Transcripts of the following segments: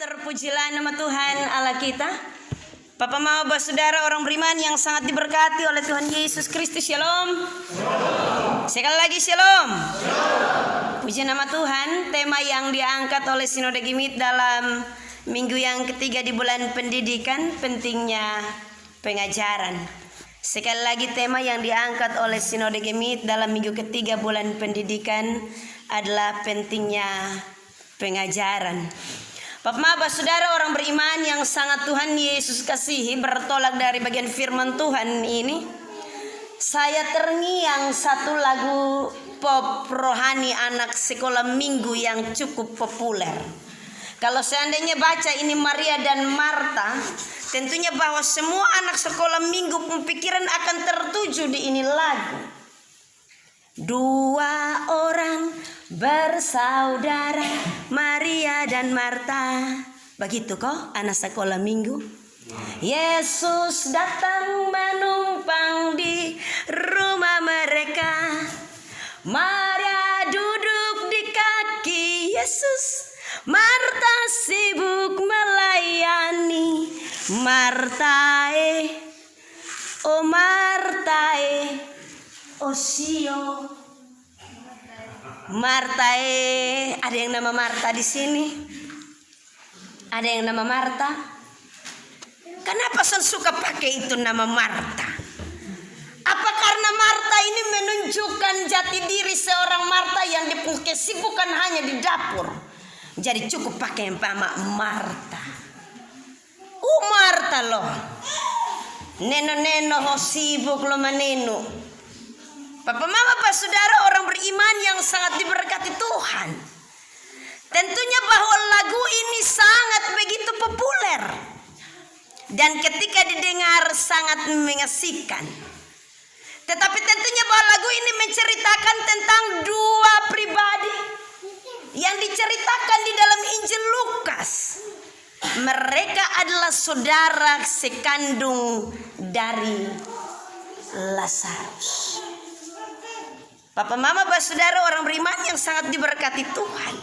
Terpujilah nama Tuhan Allah kita. Papa Mama Bapak Saudara orang beriman yang sangat diberkati oleh Tuhan Yesus Kristus. Shalom. Sekali lagi shalom. Puji nama Tuhan. Tema yang diangkat oleh Sinode Gimit dalam minggu yang ketiga di bulan pendidikan, pentingnya pengajaran. Sekali lagi tema yang diangkat oleh Sinode Gimit dalam minggu ketiga bulan pendidikan adalah pentingnya pengajaran. Bapak Saudara orang beriman yang sangat Tuhan Yesus kasihi, bertolak dari bagian firman Tuhan ini, saya terngiang satu lagu pop rohani anak sekolah minggu yang cukup populer. Kalau seandainya baca ini Maria dan Marta, tentunya bahwa semua anak sekolah minggu pemikiran akan tertuju di ini lagu. Dua orang bersaudara, Maria dan Marta. Begitu kok anak sekolah minggu. Yesus datang menumpang di rumah mereka. Maria duduk di kaki Yesus, Marta sibuk melayani. Marta oh Marta oh sio. Marta ada yang nama Marta di sini? Ada yang nama Marta? Kenapa saya suka pakai itu nama Marta? Apa karena Marta ini menunjukkan jati diri seorang Marta yang dipunya kesibukan hanya di dapur. Jadi cukup pakai nama Marta. Marta loh. Neno ho sibuk lo maneno. Bapak Mama Bapak Saudara orang beriman yang sangat diberkati Tuhan. Tentunya bahwa lagu ini sangat begitu populer. Dan ketika didengar sangat mengasihkan. Tetapi tentunya bahwa lagu ini menceritakan tentang dua pribadi yang diceritakan di dalam Injil Lukas. Mereka adalah saudara sekandung dari Lazarus. Bapak Mama Bapak Saudara orang beriman yang sangat diberkati Tuhan.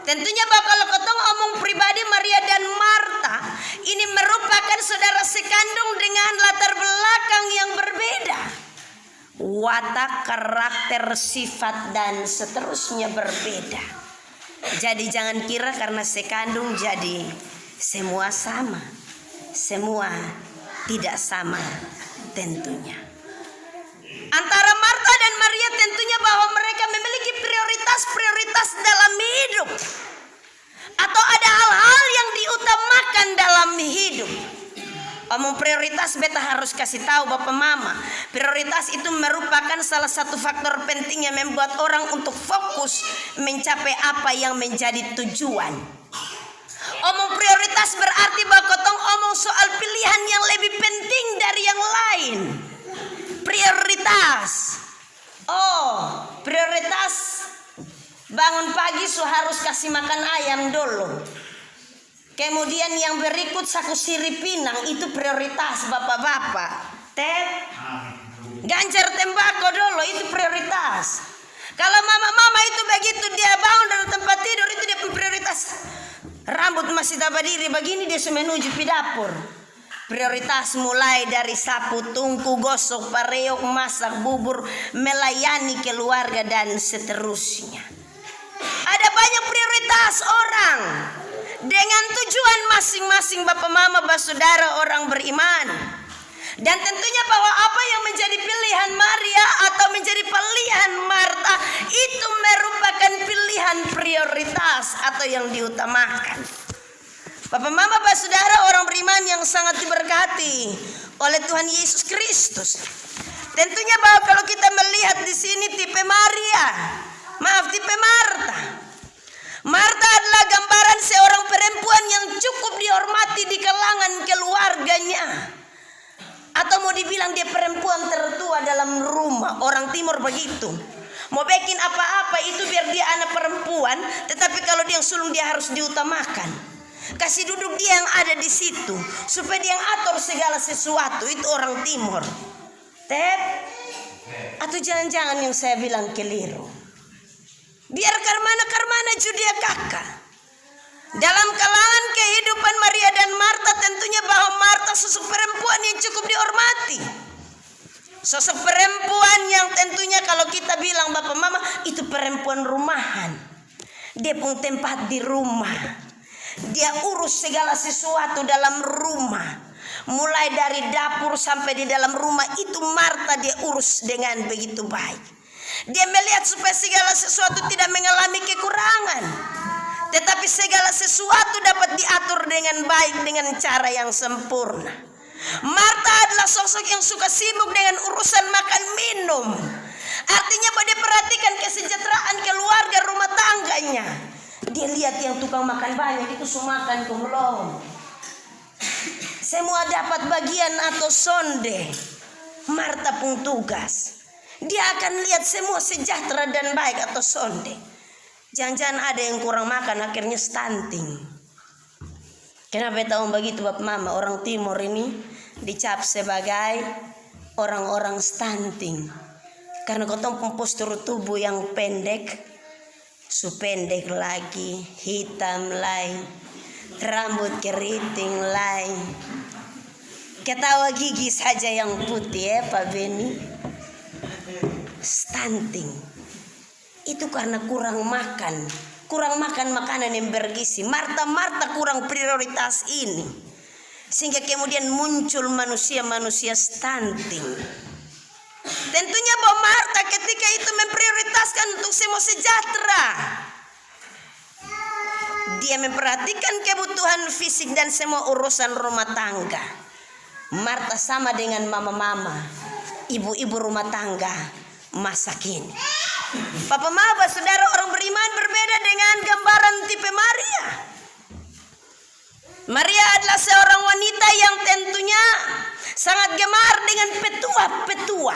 Tentunya kalau ketemu omong pribadi Maria dan Marta, ini merupakan saudara sekandung dengan latar belakang yang berbeda. Watak, karakter, sifat dan seterusnya berbeda. Jadi jangan kira karena sekandung jadi semua sama. Semua tidak sama tentunya. Antara Marta dan Maria tentunya bahwa mereka memiliki prioritas dalam hidup. Atau ada hal-hal yang diutamakan dalam hidup. Omong prioritas beta harus kasih tahu Bapak Mama. Prioritas itu merupakan salah satu faktor penting yang membuat orang untuk fokus mencapai apa yang menjadi tujuan. Omong prioritas berarti bahwa kotong omong soal pilihan yang lebih penting dari yang lain. Prioritas. Prioritas bangun pagi harus kasih makan ayam dulu. Kemudian yang berikut saku sirip pinang, itu prioritas bapak-bapak. Ganjar tembakau dulu, itu prioritas. Kalau mama-mama itu begitu dia bangun dari tempat tidur, itu dia prioritas. Rambut masih tak berdiri begini dia sudah menuju ke dapur. Prioritas mulai dari sapu, tungku, gosok, pareok, masak, bubur, melayani keluarga dan seterusnya. Ada banyak prioritas orang dengan tujuan masing-masing Bapak Mama Bapak Saudara orang beriman. Dan tentunya bahwa apa yang menjadi pilihan Maria atau menjadi pilihan Marta itu merupakan pilihan prioritas atau yang diutamakan. Bapak Mama Bapak Saudara orang beriman yang sangat diberkati oleh Tuhan Yesus Kristus. Tentunya bahwa kalau kita melihat di sini tipe Marta. Marta adalah gambaran seorang perempuan yang cukup dihormati di kalangan keluarganya. Atau mau dibilang dia perempuan tertua dalam rumah. Orang timur begitu. Mau bikin apa-apa itu biar dia anak perempuan, tetapi kalau dia yang sulung dia harus diutamakan. Kasih duduk dia yang ada di situ supaya dia yang atur segala sesuatu. Itu orang timur. Atau jangan-jangan yang saya bilang keliru. Biar karmana Judia kakak. Dalam kalangan bahwa Marta sosok perempuan yang cukup dihormati. Sosok perempuan yang tentunya kalau kita bilang Bapak Mama itu perempuan rumahan. Dia pun tempat di rumah. Dia urus segala sesuatu dalam rumah. Mulai dari dapur sampai di dalam rumah itu Marta dia urus dengan begitu baik. Dia melihat supaya segala sesuatu tidak mengalami kekurangan. Tetapi segala sesuatu dapat diatur dengan baik dengan cara yang sempurna. Marta adalah sosok yang suka sibuk dengan urusan makan minum. Artinya bahwa dia perhatikan kesejahteraan keluarga rumah tangganya. Dia lihat yang tukang makan banyak itu semua makan kumlong. Semua dapat bagian atau sonde. Marta pun tugas. Dia akan lihat semua sejahtera dan baik atau sonde. Jangan-jangan ada yang kurang makan akhirnya stunting. Kenapa tahu begitu Bapak Mama? Orang Timur ini dicap sebagai orang-orang stunting. Karena kotong postur tubuh yang pendek, pendek lagi, hitam lain, rambut keriting lain. Ketawa gigi saja yang putih Pak Beni. Stunting. Itu karena kurang makan makanan yang bergizi. Marta kurang prioritas ini, sehingga kemudian muncul manusia stunting. Tentunya bahwa Marta ketika itu memprioritaskan untuk semua sejahtera. Dia memperhatikan kebutuhan fisik dan semua urusan rumah tangga. Marta sama dengan mama-mama, ibu-ibu rumah tangga masa kini. Papa Mama, saudara orang beriman berbeda dengan gambaran tipe Maria. Maria adalah seorang wanita yang tentunya sangat gemar dengan petua.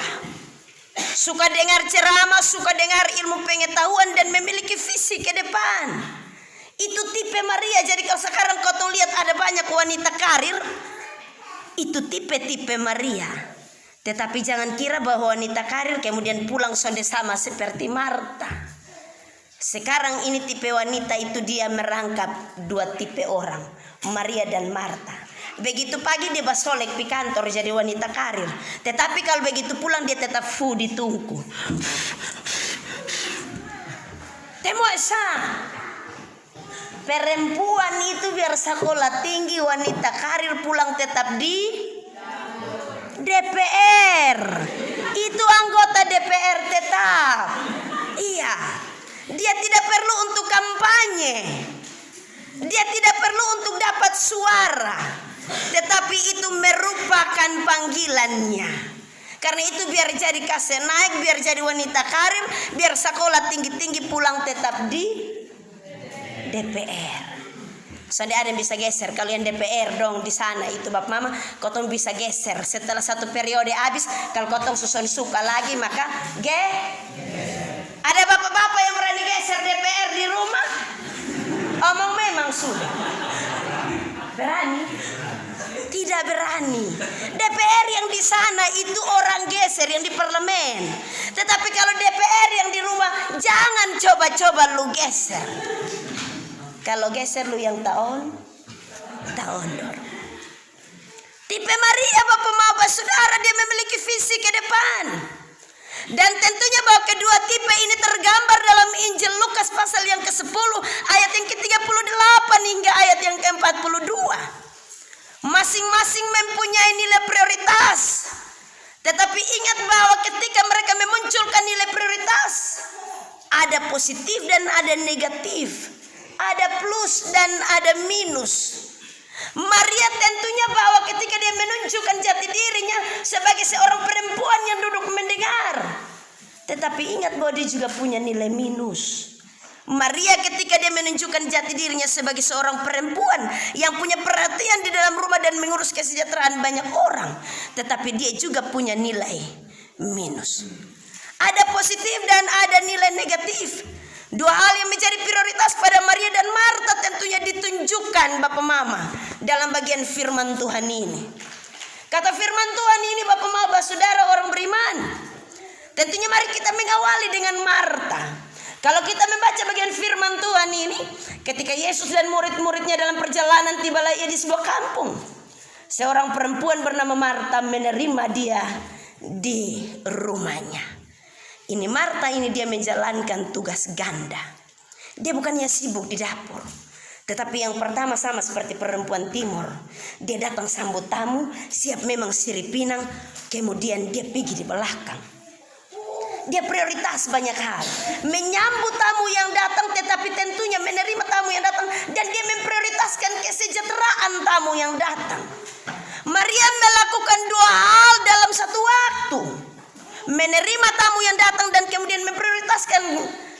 Suka dengar ceramah, suka dengar ilmu pengetahuan dan memiliki visi ke depan. Itu tipe Maria. Jadi kalau sekarang kau lihat ada banyak wanita karir, itu tipe Maria. Tetapi jangan kira bahwa wanita karir kemudian pulang sonde sama seperti Marta. Sekarang ini tipe wanita itu dia merangkap dua tipe orang, Maria dan Marta. Begitu pagi dia basolek di kantor jadi wanita karir. Tetapi kalau begitu pulang dia tetap di tungku. Temuasa. Perempuan itu biar sekolah tinggi, wanita karir pulang tetap di DPR. Itu anggota DPR tetap. Iya. Dia tidak perlu untuk kampanye. Dia tidak perlu untuk dapat suara. Tetapi itu merupakan panggilannya. Karena itu biar jadi kase naik, biar jadi wanita karir, biar sekolah tinggi-tinggi pulang tetap di DPR. Soalnya ada yang bisa geser. Kalau yang DPR dong di sana itu Bapak Mama, kotong bisa geser. Setelah satu periode habis, kalau kotong suka lagi maka ada bapak-bapak yang berani geser DPR di rumah? Omong memang sudah. Berani? Tidak berani. DPR yang di sana itu orang geser yang di parlemen. Tetapi kalau DPR yang di rumah, jangan coba-coba lu geser. Kalau geser lu yang tahun dor. Tipe Maria Bapak Mama saudara, dia memiliki visi ke depan. Dan tentunya bahwa kedua tipe ini tergambar dalam Injil Lukas pasal yang ke-10 ayat yang ke-38 hingga ayat yang ke-42. Masing-masing mempunyai nilai prioritas. Tetapi ingat bahwa ketika mereka memunculkan nilai prioritas, ada positif dan ada negatif. Ada plus dan ada minus. Maria tentunya bahwa ketika dia menunjukkan jati dirinya sebagai seorang perempuan yang duduk mendengar. Tetapi ingat bahwa dia juga punya nilai minus. Maria ketika dia menunjukkan jati dirinya sebagai seorang perempuan yang punya perhatian di dalam rumah dan mengurus kesejahteraan banyak orang. Tetapi dia juga punya nilai minus. Ada positif dan ada nilai negatif. Dua hal yang menjadi prioritas pada Maria dan Marta tentunya ditunjukkan Bapak Mama dalam bagian firman Tuhan ini. Kata firman Tuhan ini Bapak Mama saudara orang beriman. Tentunya mari kita mengawali dengan Marta. Kalau kita membaca bagian firman Tuhan ini, ketika Yesus dan murid-muridnya dalam perjalanan tibalah ia di sebuah kampung. seorang perempuan bernama Marta menerima dia di rumahnya. Ini Marta ini dia menjalankan tugas ganda. Dia bukannya sibuk di dapur, tetapi yang pertama sama seperti perempuan timur. Dia datang sambut tamu, siap memang siripinang, kemudian dia pergi di belakang. Dia prioritas banyak hal. Menyambut tamu yang datang, tetapi tentunya menerima tamu yang datang. Dan dia memprioritaskan kesejahteraan tamu yang datang. Maria melakukan dua hal dalam satu waktu. Menerima tamu yang datang dan kemudian memprioritaskan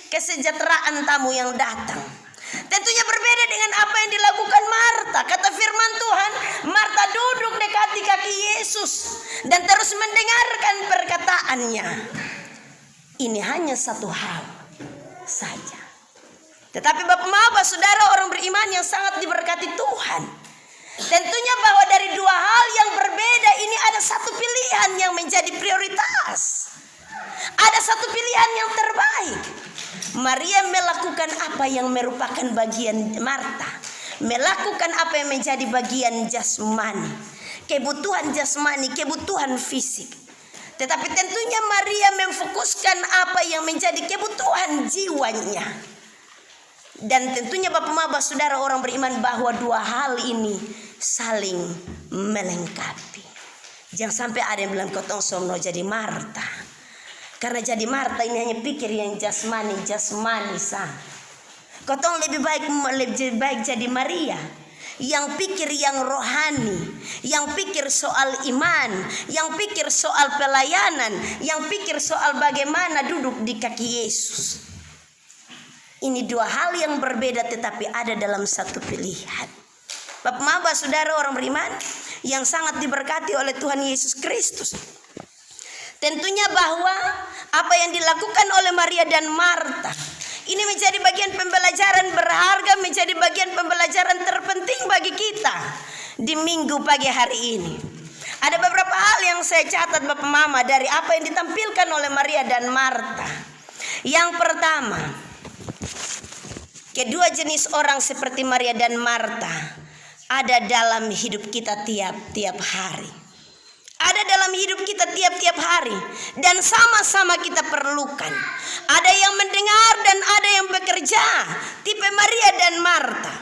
kesejahteraan tamu yang datang. Tentunya berbeda dengan apa yang dilakukan Marta. Kata firman Tuhan, Marta duduk dekati kaki Yesus dan terus mendengarkan perkataannya. Ini hanya satu hal saja. Tetapi Bapak-Bapak, saudara orang beriman yang sangat diberkati Tuhan, tentunya bahwa dari dua hal yang berbeda ini ada satu pilihan yang menjadi prioritas. Ada satu pilihan yang terbaik. Maria melakukan apa yang merupakan bagian Marta. Melakukan apa yang menjadi bagian jasmani. Kebutuhan jasmani, kebutuhan fisik. Tetapi tentunya Maria memfokuskan apa yang menjadi kebutuhan jiwanya. Dan tentunya Bapak-Bapak, saudara orang beriman, bahwa dua hal ini saling melengkapi. Jangan sampai ada yang bilang kotong somno jadi Marta. Karena jadi Marta ini hanya pikir yang jasmani sah. Kotong lebih baik jadi Maria, yang pikir yang rohani, yang pikir soal iman, yang pikir soal pelayanan, yang pikir soal bagaimana duduk di kaki Yesus. Ini dua hal yang berbeda tetapi ada dalam satu pilihan. Bapak-Bapak, saudara orang beriman yang sangat diberkati oleh Tuhan Yesus Kristus, tentunya bahwa apa yang dilakukan oleh Maria dan Marta ini menjadi bagian pembelajaran berharga, menjadi bagian pembelajaran terpenting bagi kita di minggu pagi hari ini. Ada beberapa hal yang saya catat Bapak Mama dari apa yang ditampilkan oleh Maria dan Marta. Yang pertama, kedua jenis orang seperti Maria dan Marta ada dalam hidup kita tiap-tiap hari. Ada dalam hidup kita tiap-tiap hari dan sama-sama kita perlukan. Ada yang mendengar dan ada yang bekerja. Tipe Maria dan Marta.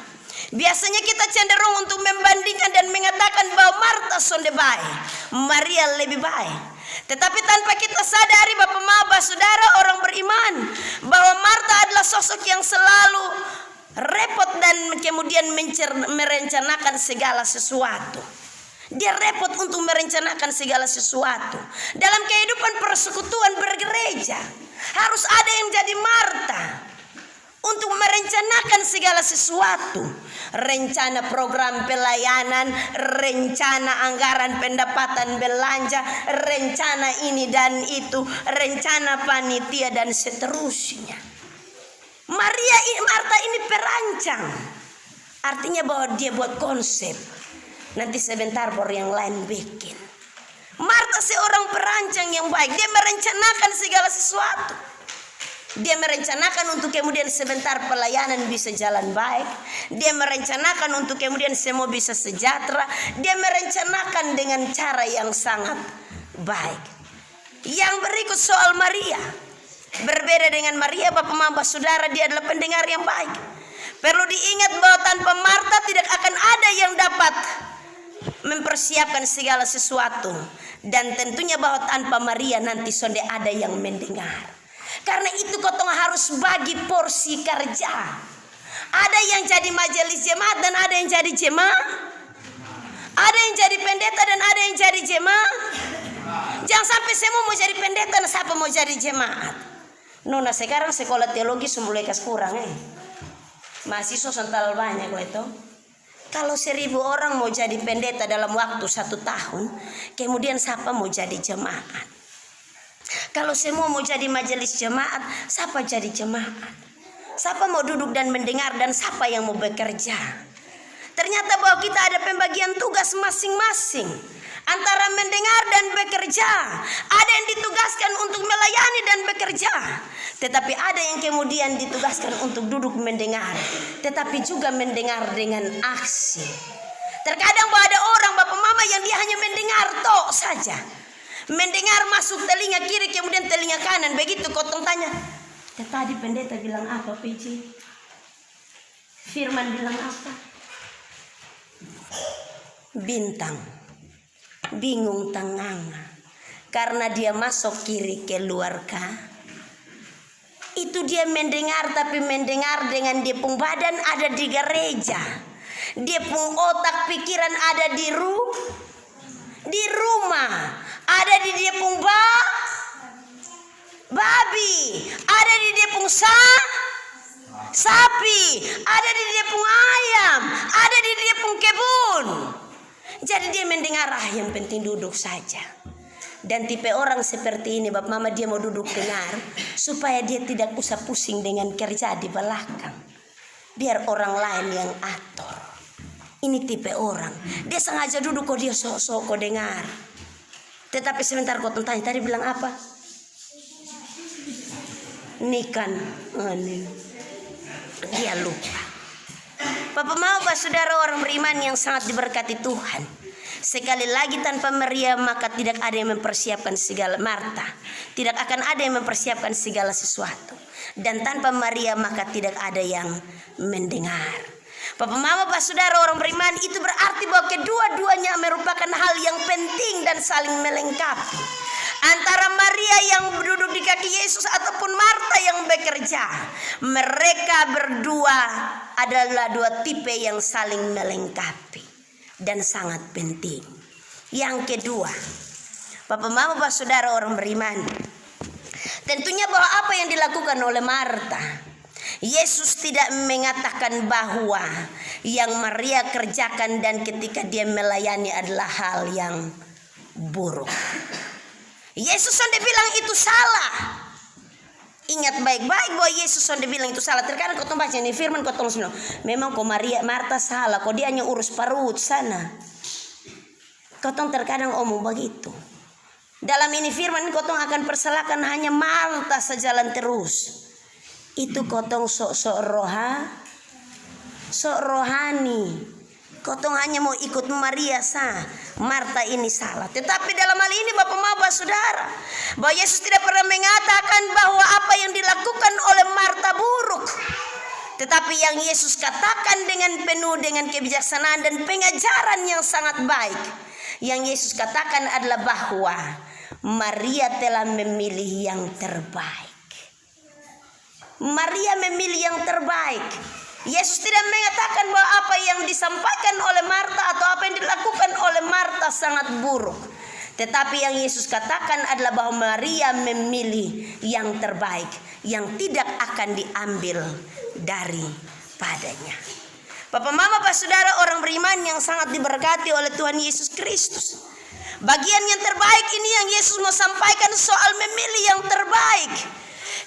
Biasanya kita cenderung untuk membandingkan dan mengatakan bahwa Marta sonde baik, Maria lebih baik. Tetapi tanpa kita sadari Bapak-Bapak, saudara orang beriman, bahwa Marta adalah sosok yang selalu repot dan kemudian merencanakan segala sesuatu. Dia repot untuk merencanakan segala sesuatu. Dalam kehidupan persekutuan bergereja harus ada yang jadi Marta untuk merencanakan segala sesuatu. Rencana program pelayanan, rencana anggaran pendapatan belanja, rencana ini dan itu, rencana panitia dan seterusnya. Marta ini perancang. Artinya bahwa dia buat konsep. Nanti sebentar baru yang lain bikin. Marta seorang perancang yang baik. Dia merencanakan segala sesuatu. Dia merencanakan untuk kemudian sebentar pelayanan bisa jalan baik. Dia merencanakan untuk kemudian semua bisa sejahtera. Dia merencanakan dengan cara yang sangat baik. Yang berikut soal Maria. Berbeda dengan Maria, Bapak-Bapak, saudara, dia adalah pendengar yang baik. Perlu diingat bahwa tanpa Marta tidak akan ada yang dapat mempersiapkan segala sesuatu. Dan tentunya bahwa tanpa Maria nanti sonde ada yang mendengar. Karena itu kotong harus bagi porsi kerja. Ada yang jadi majelis jemaat dan ada yang jadi jemaah. Ada yang jadi pendeta dan ada yang jadi jemaah. Jangan sampai semua mau jadi pendeta dan siapa mau jadi jemaat. Nona sekarang sekolah teologi mulai kurang mahasiswa sental banyak itu. Kalau 1.000 orang mau jadi pendeta dalam waktu 1 tahun, kemudian siapa mau jadi jemaat? Kalau semua mau jadi majelis jemaat, siapa jadi jemaat? Siapa mau duduk dan mendengar dan siapa yang mau bekerja? Ternyata bahwa kita ada pembagian tugas masing-masing antara mendengar dan bekerja. Ada yang ditugaskan untuk melayani dan bekerja, tetapi ada yang kemudian ditugaskan untuk duduk mendengar, tetapi juga mendengar dengan aksi. Terkadang bahwa ada orang Bapak Mama mama yang dia hanya mendengar tok saja. Mendengar masuk telinga kiri kemudian telinga kanan. Begitu kotong tanya, tadi pendeta bilang apa Pici? Firman bilang apa? Bintang bingung tenganga karena dia masuk kiri keluar ka. Itu dia mendengar, tapi mendengar dengan dia pun badan ada di gereja. Dia pun otak pikiran ada di rumah. Ada di dia pun babi. Ada di dia pun sapi. Ada di dia pun ayam. Ada di dia pun kebun. Jadi dia mendengar, yang penting duduk saja. Dan tipe orang seperti ini, Bapak Mama, dia mau duduk dengar supaya dia tidak usah pusing dengan kerja di belakang. Biar orang lain yang atur. Ini tipe orang. Dia sengaja duduk kok dia sok-sok kok dengar. Tetapi sebentar kau tanya, tadi bilang apa? Nikan. Dia lupa. Bapak Mama, saudara orang beriman yang sangat diberkati Tuhan. Sekali lagi, tanpa Maria maka tidak ada yang mempersiapkan segala Marta. Tidak akan ada yang mempersiapkan segala sesuatu. Dan tanpa Maria maka tidak ada yang mendengar. Bapak Mama, Pak Saudara orang beriman, itu berarti bahwa kedua-duanya merupakan hal yang penting dan saling melengkapi. Antara Maria yang duduk di kaki Yesus ataupun Marta yang bekerja, mereka berdua adalah dua tipe yang saling melengkapi dan sangat penting. Yang kedua, Bapak Mama, Pak Saudara orang beriman, tentunya bahwa apa yang dilakukan oleh Marta, Yesus tidak mengatakan bahwa yang Maria kerjakan dan ketika dia melayani adalah hal yang buruk. Yesus sudah bilang itu salah. Ingat baik-baik bahwa Yesus sudah bilang itu salah. Terkadang kau baca ini firman kau tulis bilang, memang kau Marta salah, kau dia hanya urus perut sana. Kau terkadang omong begitu. Dalam ini firman kau akan persalahkan hanya Marta sejalan terus. Itu kau sok-sok rohani. Kau hanya mau ikut Maria Marta ini salah. Tetapi dalam hal ini Bapak Mama Saudara, bahwa Yesus tidak pernah mengatakan bahwa apa yang dilakukan oleh Marta buruk. Tetapi yang Yesus katakan dengan penuh dengan kebijaksanaan dan pengajaran yang sangat baik, yang Yesus katakan adalah bahwa Maria telah memilih yang terbaik. Maria memilih yang terbaik. Yesus tidak mengatakan bahwa apa yang disampaikan oleh Marta atau apa yang dilakukan oleh Marta sangat buruk. Tetapi yang Yesus katakan adalah bahwa Maria memilih yang terbaik, yang tidak akan diambil daripadanya. Bapak Mama, Pak Saudara orang beriman yang sangat diberkati oleh Tuhan Yesus Kristus. Bagian yang terbaik ini yang Yesus mau sampaikan soal memilih yang terbaik.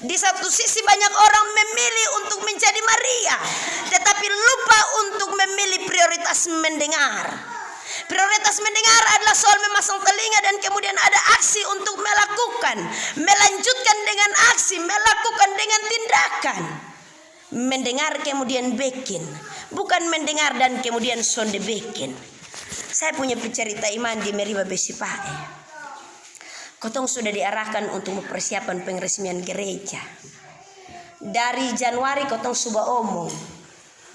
Di satu sisi banyak orang memilih untuk menjadi Maria, tetapi lupa untuk memilih prioritas mendengar. Prioritas mendengar adalah soal memasang telinga dan kemudian ada aksi untuk melakukan, melanjutkan dengan aksi, melakukan dengan tindakan. Mendengar kemudian bikin, bukan mendengar dan kemudian sonde bikin. Saya punya cerita iman di Meriba Besipae. Kotong sudah diarahkan untuk mempersiapkan pengresmian gereja. Dari Januari kotong sudah omong,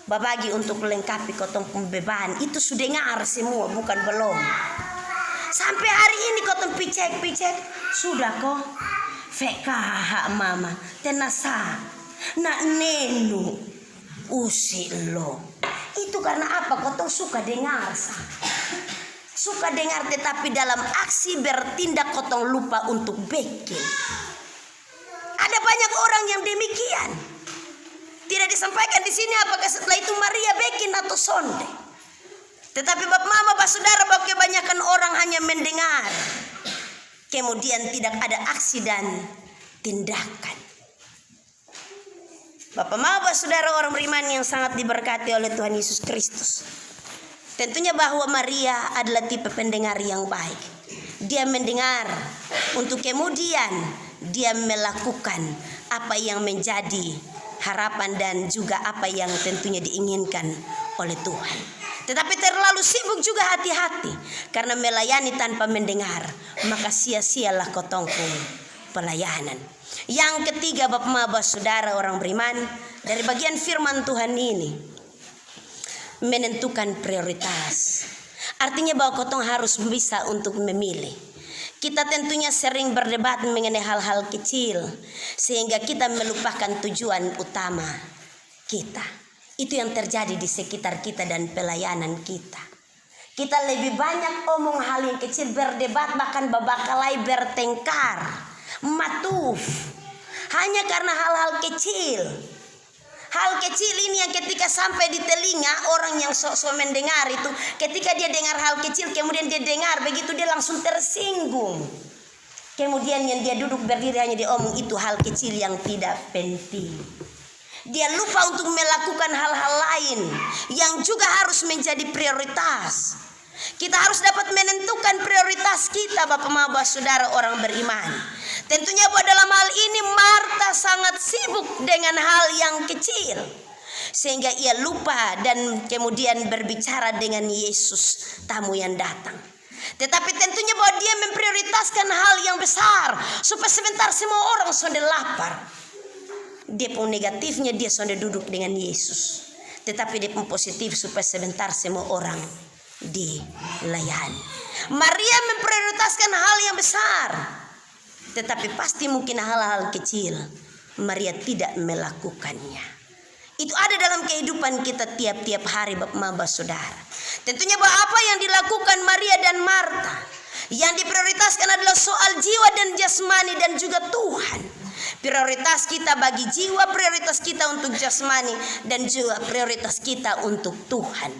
babagi untuk melengkapi kotong pembebahan. Itu sudah ngar semua, bukan belum. Sampai hari ini kotong picek, sudah kok. Fekah mama, tenasa, nak nenu, usi lo. Itu karena apa? Kotong suka dengar Suka dengar tetapi dalam aksi bertindak kotong lupa untuk bikin. Ada banyak orang yang demikian. Tidak disampaikan di sini apakah setelah itu Maria bikin atau sonde. Tetapi Bapak Mama, Pak Saudara, bahwa kebanyakan orang hanya mendengar. Kemudian tidak ada aksi dan tindakan. Bapak Mama, Pak Saudara orang beriman yang sangat diberkati oleh Tuhan Yesus Kristus. Tentunya bahwa Maria adalah tipe pendengar yang baik. Dia mendengar untuk kemudian dia melakukan apa yang menjadi harapan dan juga apa yang tentunya diinginkan oleh Tuhan. Tetapi terlalu terlalu sibuk juga hati-hati karena melayani tanpa mendengar, maka sia-sialah kotong pun pelayanan. Yang ketiga, Bapak saudara orang beriman, dari bagian firman Tuhan ini, menentukan prioritas. Artinya bahwa kotong harus bisa untuk memilih. Kita tentunya sering berdebat mengenai hal-hal kecil sehingga kita melupakan tujuan utama kita. Itu yang terjadi di sekitar kita dan pelayanan kita. Kita lebih banyak omong hal yang kecil, berdebat, bahkan babakalai, bertengkar, matuf, hanya karena hal-hal kecil. Hal kecil ini yang ketika sampai di telinga orang yang sok-sok mendengar itu, ketika dia dengar hal kecil, kemudian dia dengar, begitu dia langsung tersinggung. Kemudian yang dia duduk berdiri hanya diomong itu hal kecil yang tidak penting. Dia lupa untuk melakukan hal-hal lain yang juga harus menjadi prioritas. Kita harus dapat menentukan prioritas kita, Bapak saudara orang beriman. Tentunya bahwa dalam hal ini Marta sangat sibuk dengan hal yang kecil, sehingga ia lupa dan kemudian berbicara dengan Yesus, tamu yang datang. Tetapi tentunya bahwa dia memprioritaskan hal yang besar, supaya sebentar semua orang sudah lapar. Dia pun negatifnya dia sudah duduk dengan Yesus, tetapi dia pun positif supaya sebentar semua orang dilayani. Maria memprioritaskan hal yang besar, tetapi pasti mungkin hal-hal kecil Maria tidak melakukannya. Itu ada dalam kehidupan kita tiap-tiap hari, Bapak saudara. Tentunya bahwa apa yang dilakukan Maria dan Marta, yang diprioritaskan adalah soal jiwa dan jasmani dan juga Tuhan. Prioritas kita bagi jiwa, prioritas kita untuk jasmani, dan juga prioritas kita untuk Tuhan.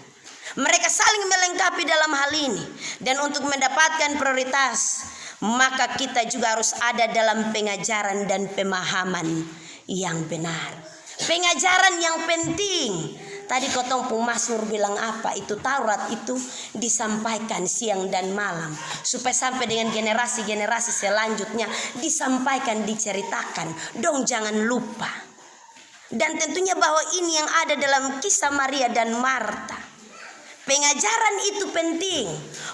Mereka saling melengkapi dalam hal ini. Dan untuk mendapatkan prioritas, maka kita juga harus ada dalam pengajaran dan pemahaman yang benar. Pengajaran yang penting. Tadi kotong Mazmur bilang apa? Itu Taurat itu disampaikan siang dan malam, supaya sampai dengan generasi-generasi selanjutnya disampaikan, diceritakan. Dong jangan lupa. Dan tentunya bahwa ini yang ada dalam kisah Maria dan Marta. Pengajaran itu penting.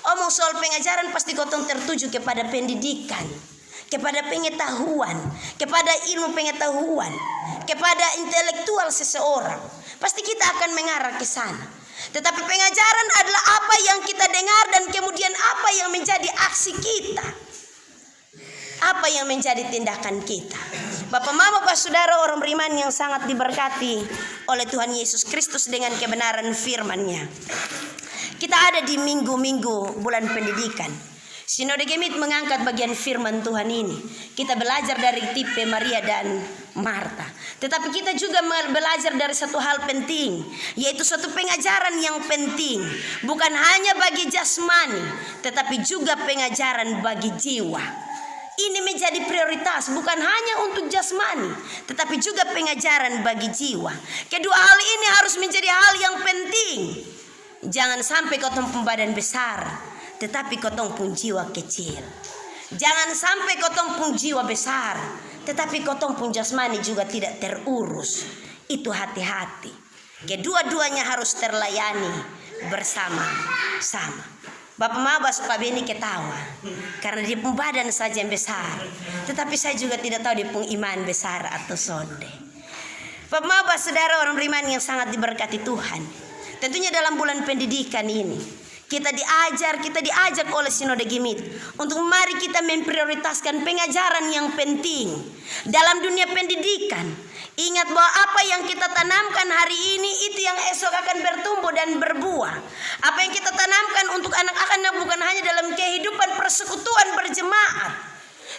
Omong soal pengajaran pasti kotong tertuju kepada pendidikan, kepada pengetahuan, kepada ilmu pengetahuan, kepada intelektual seseorang. Pasti kita akan mengarah ke sana. Tetapi pengajaran adalah apa yang kita dengar dan kemudian apa yang menjadi aksi kita. Apa yang menjadi tindakan kita. Bapak saudara orang beriman yang sangat diberkati oleh Tuhan Yesus Kristus dengan kebenaran firman-Nya. Kita ada di minggu-minggu bulan pendidikan. Sinode Gemit mengangkat bagian firman Tuhan ini. Kita belajar dari tipe Maria dan Marta. Tetapi kita juga belajar dari satu hal penting, yaitu suatu pengajaran yang penting. Bukan hanya bagi jasmani, tetapi juga pengajaran bagi jiwa. Ini menjadi prioritas, bukan hanya untuk jasmani, tetapi juga pengajaran bagi jiwa. Kedua hal ini harus menjadi hal yang penting. Jangan sampai kotong badan besar, tetapi kotong pun jiwa kecil. Jangan sampai kotong pun jiwa besar, tetapi kotong pun jasmani juga tidak terurus. Itu hati-hati. Kedua-duanya harus terlayani bersama-sama. Bapak suka Beni ketawa karena dia pun badan saja yang besar, tetapi saya juga tidak tahu dia pun iman besar atau sonde. Bapak saudara orang beriman yang sangat diberkati Tuhan. Tentunya dalam bulan pendidikan ini kita diajak oleh Sinode Gemit untuk mari kita memprioritaskan pengajaran yang penting dalam dunia pendidikan. Ingat bahwa apa yang kita tanamkan hari ini itu yang esok akan bertumbuh dan berbuah. Apa yang kita tanamkan untuk anak-anak bukan hanya dalam kehidupan persekutuan berjemaat,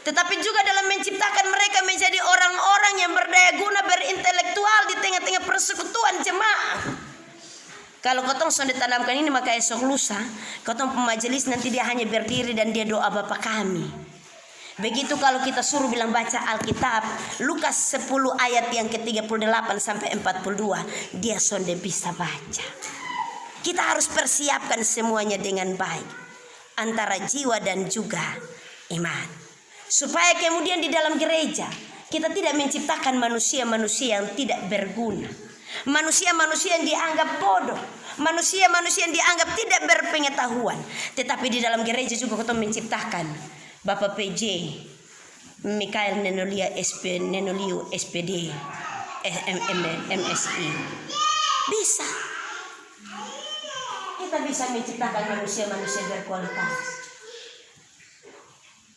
tetapi juga dalam menciptakan mereka menjadi orang-orang yang berdaya guna, berintelektual di tengah-tengah persekutuan jemaat. Kalau kotong sudah tanamkan ini, maka esok lusa kotong pemajelis nanti dia hanya berdiri dan dia doa Bapa kami. Begitu kalau kita suruh bilang baca Alkitab Lukas 10 ayat yang ke-38 sampai 42, dia sudah bisa baca. Kita harus persiapkan semuanya dengan baik, antara jiwa dan juga iman, supaya kemudian di dalam gereja kita tidak menciptakan manusia-manusia yang tidak berguna, manusia-manusia yang dianggap bodoh, manusia-manusia yang dianggap tidak pengetahuan. Tetapi di dalam gereja juga kita menciptakan Bapak PJ Mikael Nenoliu SPD MSI. Bisa. Kita bisa menciptakan manusia-manusia berkualitas.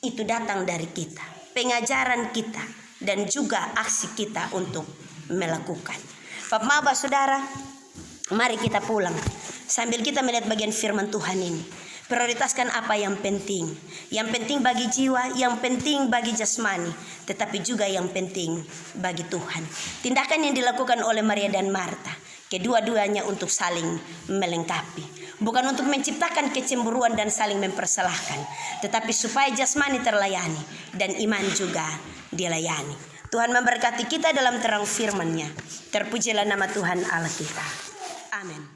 Itu datang dari kita, pengajaran kita, dan juga aksi kita untuk melakukan. Bapak Maba saudara, mari kita pulang sambil kita melihat bagian firman Tuhan ini. Prioritaskan apa yang penting. Yang penting bagi jiwa, yang penting bagi jasmani, tetapi juga yang penting bagi Tuhan. Tindakan yang dilakukan oleh Maria dan Marta, kedua-duanya untuk saling melengkapi. Bukan untuk menciptakan kecemburuan dan saling mempersalahkan, tetapi supaya jasmani terlayani dan iman juga dilayani. Tuhan memberkati kita dalam terang firman-Nya. Terpujilah nama Tuhan Allah kita. Amin.